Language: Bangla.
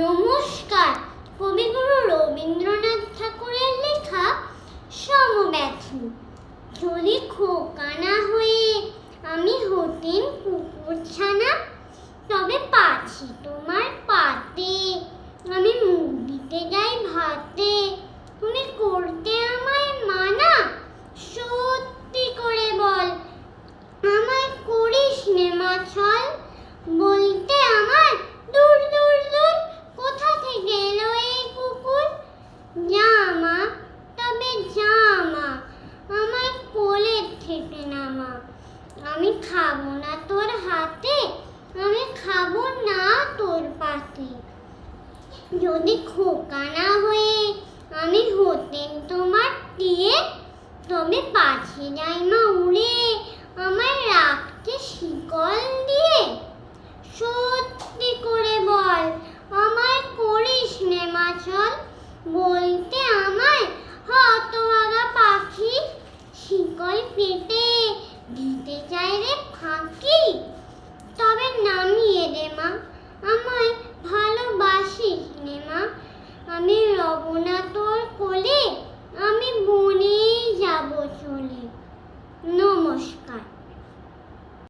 নমস্কার। কবিগুরু রবীন্দ্রনাথ ঠাকুরের লেখা সমব্যথী। যদি খোকা না হয়ে আমি হতেন কুকুরছানা, তবে পাছি তোমার পাতে আমি মুখ দিতে যাই ভাতে। তুমি করতে আমায় মানা, সত্যি করে বল আমায় করিস নে মাছল। বলতে আমার দূর দূর দূর, কোথা থেকে এলো এই কুকুর। জামা তবে জামা আমায় কোলের থেকে নামা। আমি খাবো না তোর হাতে, আমি খাবো না তোর পাতে। যদি খোকা না হয়ে আমি হতেন তোমার টিয়ে, তবে পাছে যাই মা উড়ে আমায় রাখতে শিকল দিয়ে। সত্যি করে বল আমায় করিস নে মাছল। বলতে আমায় হতভাগা পাখি, শিকল পেতে দিতে চাই রে ফাঁকি। তবে নামিয়ে দে মা